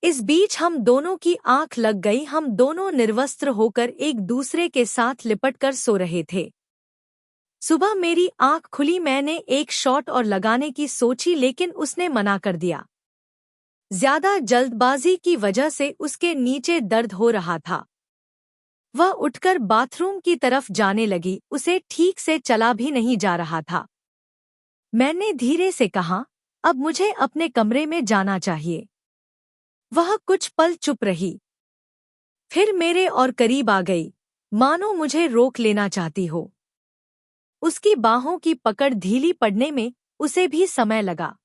इस बीच हम दोनों की आंख लग गई। हम दोनों निर्वस्त्र होकर एक दूसरे के साथ लिपटकर सो रहे थे। सुबह मेरी आंख खुली। मैंने एक शॉट और लगाने की सोची, लेकिन उसने मना कर दिया। ज्यादा जल्दबाजी की वजह से उसके नीचे दर्द हो रहा था। वह उठकर बाथरूम की तरफ जाने लगी। उसे ठीक से चला भी नहीं जा रहा था। मैंने धीरे से कहा, अब मुझे अपने कमरे में जाना चाहिए। वह कुछ पल चुप रही, फिर मेरे और करीब आ गई, मानो मुझे रोक लेना चाहती हो। उसकी बाहों की पकड़ ढीली पड़ने में उसे भी समय लगा।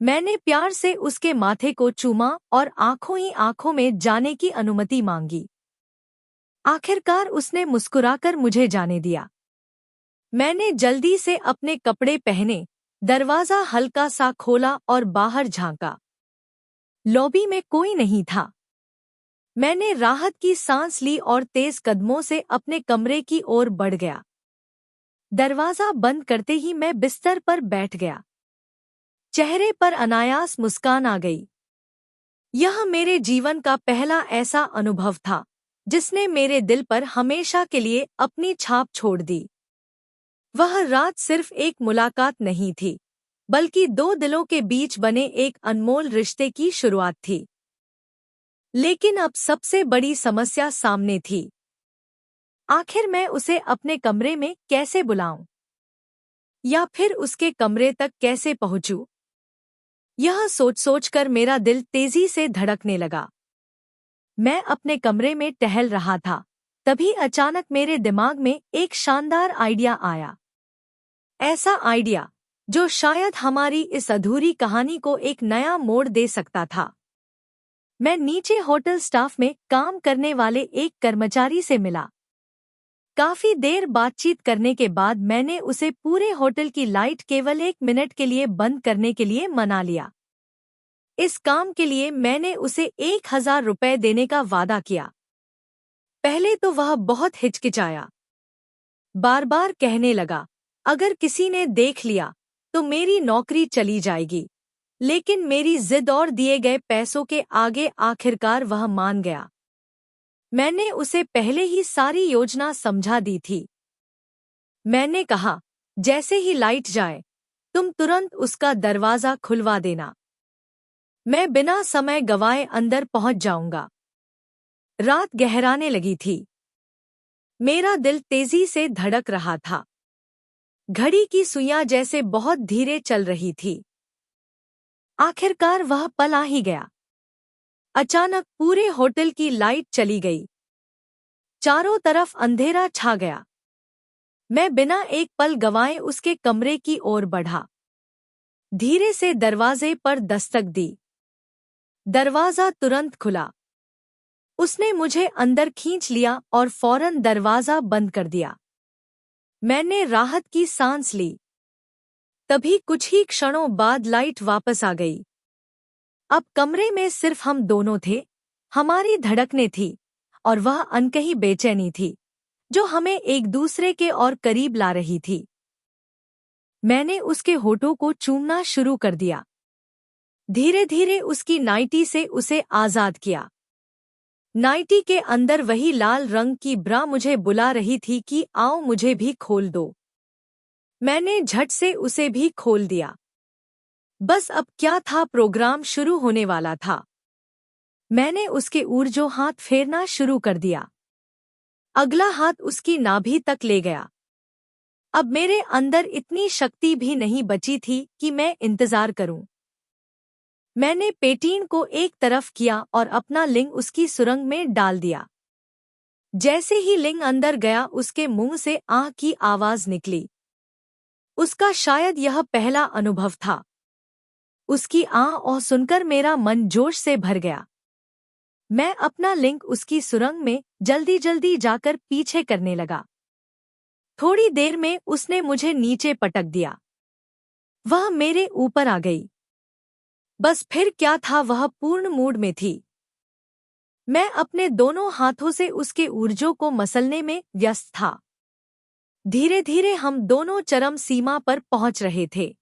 मैंने प्यार से उसके माथे को चूमा और आंखों ही आंखों में जाने की अनुमति मांगी। आखिरकार उसने मुस्कुराकर मुझे जाने दिया। मैंने जल्दी से अपने कपड़े पहने, दरवाजा हल्का सा खोला और बाहर झांका। लॉबी में कोई नहीं था। मैंने राहत की सांस ली और तेज कदमों से अपने कमरे की ओर बढ़ गया। दरवाजा बंद करते ही मैं बिस्तर पर बैठ गया। चेहरे पर अनायास मुस्कान आ गई। यह मेरे जीवन का पहला ऐसा अनुभव था जिसने मेरे दिल पर हमेशा के लिए अपनी छाप छोड़ दी। वह रात सिर्फ एक मुलाकात नहीं थी, बल्कि दो दिलों के बीच बने एक अनमोल रिश्ते की शुरुआत थी। लेकिन अब सबसे बड़ी समस्या सामने थी। आखिर मैं उसे अपने कमरे में कैसे बुलाऊं? या फिर उसके कमरे तक कैसे पहुंचूं? यह सोच कर मेरा दिल तेजी से धड़कने लगा। मैं अपने कमरे में टहल रहा था, तभी अचानक मेरे दिमाग में एक शानदार आइडिया आया। ऐसा आइडिया जो शायद हमारी इस अधूरी कहानी को एक नया मोड़ दे सकता था। मैं नीचे होटल स्टाफ में काम करने वाले एक कर्मचारी से मिला। काफी देर बातचीत करने के बाद मैंने उसे पूरे होटल की लाइट केवल 1 मिनट के लिए बंद करने के लिए मना लिया। इस काम के लिए मैंने उसे 1000 रुपये देने का वादा किया। पहले तो वह बहुत हिचकिचाया, बार बार कहने लगा, अगर किसी ने देख लिया तो मेरी नौकरी चली जाएगी। लेकिन मेरी जिद और दिए गए पैसों के आगे आखिरकार वह मान गया। मैंने उसे पहले ही सारी योजना समझा दी थी। मैंने कहा, जैसे ही लाइट जाए तुम तुरंत उसका दरवाजा खुलवा देना। मैं बिना समय गवाए अंदर पहुंच जाऊंगा। रात गहराने लगी थी। मेरा दिल तेजी से धड़क रहा था। घड़ी की सुइयां जैसे बहुत धीरे चल रही थी। आखिरकार वह पल आ ही गया। अचानक पूरे होटल की लाइट चली गई। चारों तरफ अंधेरा छा गया। मैं बिना एक पल गंवाए उसके कमरे की ओर बढ़ा। धीरे से दरवाजे पर दस्तक दी। दरवाजा तुरंत खुला। उसने मुझे अंदर खींच लिया और फौरन दरवाजा बंद कर दिया। मैंने राहत की सांस ली। तभी कुछ ही क्षणों बाद लाइट वापस आ गई। अब कमरे में सिर्फ हम दोनों थे। हमारी धड़कनें थी और वह अनकही बेचैनी थी जो हमें एक दूसरे के और करीब ला रही थी। मैंने उसके होठों को चूमना शुरू कर दिया। धीरे धीरे उसकी नाइटी से उसे आजाद किया। नाइटी के अंदर वही लाल रंग की ब्रा मुझे बुला रही थी कि आओ मुझे भी खोल दो। मैंने झट से उसे भी खोल दिया। बस अब क्या था, प्रोग्राम शुरू होने वाला था। मैंने उसके ऊर्जों हाथ फेरना शुरू कर दिया। अगला हाथ उसकी नाभि तक ले गया। अब मेरे अंदर इतनी शक्ति भी नहीं बची थी कि मैं इंतजार करूं। मैंने पेटीन को एक तरफ किया और अपना लिंग उसकी सुरंग में डाल दिया। जैसे ही लिंग अंदर गया उसके मुंह से आह की आवाज निकली। उसका शायद यह पहला अनुभव था। उसकी आह सुनकर मेरा मन जोश से भर गया। मैं अपना लिंग उसकी सुरंग में जल्दी जल्दी जाकर पीछे करने लगा। थोड़ी देर में उसने मुझे नीचे पटक दिया। वह मेरे ऊपर आ गई। बस फिर क्या था, वह पूर्ण मूड में थी। मैं अपने दोनों हाथों से उसके ऊर्जों को मसलने में व्यस्त था। धीरे धीरे हम दोनों चरम सीमा पर पहुंच रहे थे।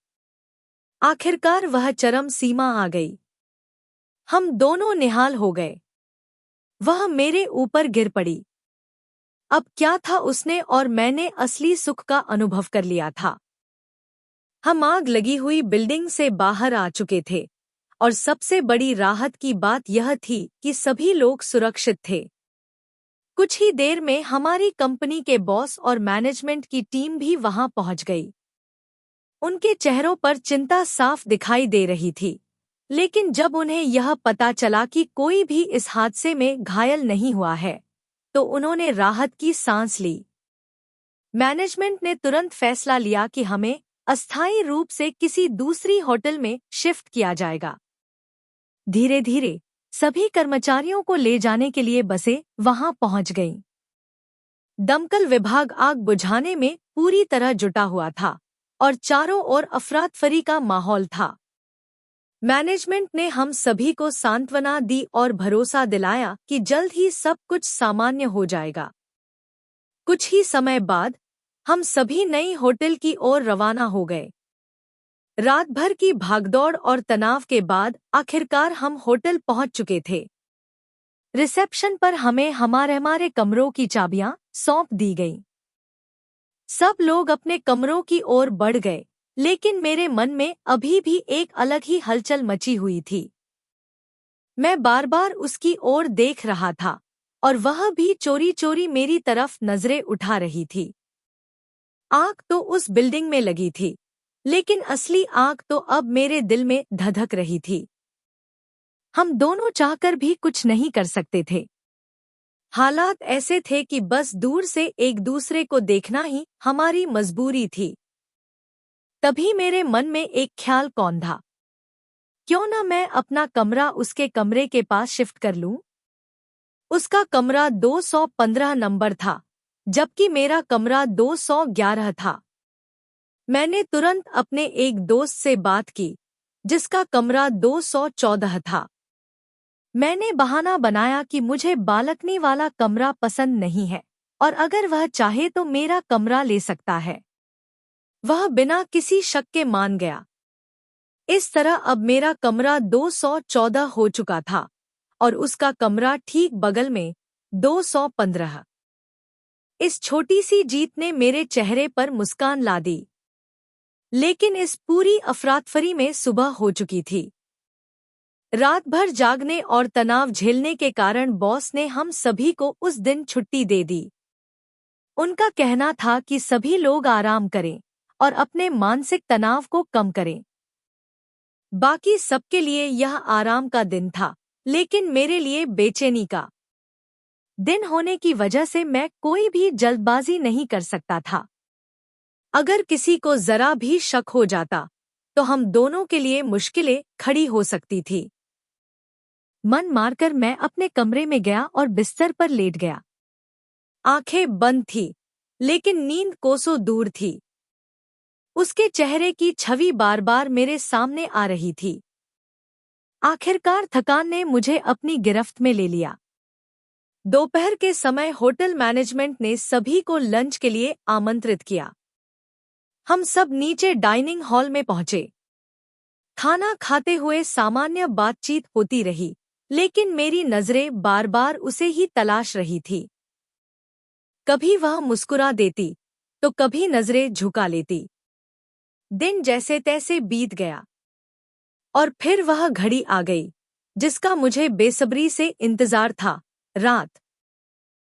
आखिरकार वह चरम सीमा आ गई। हम दोनों निहाल हो गए। वह मेरे ऊपर गिर पड़ी। अब क्या था, उसने और मैंने असली सुख का अनुभव कर लिया था। हम आग लगी हुई बिल्डिंग से बाहर आ चुके थे और सबसे बड़ी राहत की बात यह थी कि सभी लोग सुरक्षित थे। कुछ ही देर में हमारी कंपनी के बॉस और मैनेजमेंट की टीम भी वहां पहुंच गई। उनके चेहरों पर चिंता साफ दिखाई दे रही थी, लेकिन जब उन्हें यह पता चला कि कोई भी इस हादसे में घायल नहीं हुआ है, तो उन्होंने राहत की सांस ली। मैनेजमेंट ने तुरंत फैसला लिया कि हमें अस्थायी रूप से किसी दूसरी होटल में शिफ्ट किया जाएगा। धीरे धीरे सभी कर्मचारियों को ले जाने के लिए बसें वहां पहुंच गईं। दमकल विभाग आग बुझाने में पूरी तरह जुटा हुआ था और चारों ओर अफरा-तफरी का माहौल था। मैनेजमेंट ने हम सभी को सांत्वना दी और भरोसा दिलाया कि जल्द ही सब कुछ सामान्य हो जाएगा। कुछ ही समय बाद हम सभी नई होटल की ओर रवाना हो गए। रात भर की भागदौड़ और तनाव के बाद आखिरकार हम होटल पहुंच चुके थे। रिसेप्शन पर हमें हमारे कमरों की चाबियां सौंप दी गईं। सब लोग अपने कमरों की ओर बढ़ गए, लेकिन मेरे मन में अभी भी एक अलग ही हलचल मची हुई थी। मैं बार बार उसकी ओर देख रहा था और वह भी चोरी चोरी मेरी तरफ नजरें उठा रही थी। आग तो उस बिल्डिंग में लगी थी, लेकिन असली आग तो अब मेरे दिल में धधक रही थी। हम दोनों चाहकर भी कुछ नहीं कर सकते थे। हालात ऐसे थे कि बस दूर से एक दूसरे को देखना ही हमारी मजबूरी थी। तभी मेरे मन में एक ख्याल कौंधा, क्यों न मैं अपना कमरा उसके कमरे के पास शिफ्ट कर लूं? उसका कमरा 215 नंबर था, जबकि मेरा कमरा 211 था। मैंने तुरंत अपने एक दोस्त से बात की, जिसका कमरा 214 था। मैंने बहाना बनाया कि मुझे बालकनी वाला कमरा पसंद नहीं है और अगर वह चाहे तो मेरा कमरा ले सकता है। वह बिना किसी शक के मान गया। इस तरह अब मेरा कमरा 214 हो चुका था और उसका कमरा ठीक बगल में 215। इस छोटी सी जीत ने मेरे चेहरे पर मुस्कान ला दी। लेकिन इस पूरी अफरातफरी में सुबह हो चुकी थी। रात भर जागने और तनाव झेलने के कारण बॉस ने हम सभी को उस दिन छुट्टी दे दी। उनका कहना था कि सभी लोग आराम करें और अपने मानसिक तनाव को कम करें। बाकी सबके लिए यह आराम का दिन था, लेकिन मेरे लिए बेचैनी का दिन होने की वजह से मैं कोई भी जल्दबाजी नहीं कर सकता था। अगर किसी को जरा भी शक हो जाता तो हम दोनों के लिए मुश्किलें खड़ी हो सकती थी। मन मारकर मैं अपने कमरे में गया और बिस्तर पर लेट गया। आंखें बंद थी, लेकिन नींद कोसों दूर थी। उसके चेहरे की छवि बार बार मेरे सामने आ रही थी। आखिरकार थकान ने मुझे अपनी गिरफ्त में ले लिया। दोपहर के समय होटल मैनेजमेंट ने सभी को लंच के लिए आमंत्रित किया। हम सब नीचे डाइनिंग हॉल में पहुंचे। खाना खाते हुए सामान्य बातचीत होती रही, लेकिन मेरी नजरें बार बार उसे ही तलाश रही थी। कभी वह मुस्कुरा देती तो कभी नजरें झुका लेती। दिन जैसे तैसे बीत गया और फिर वह घड़ी आ गई जिसका मुझे बेसब्री से इंतजार था। रात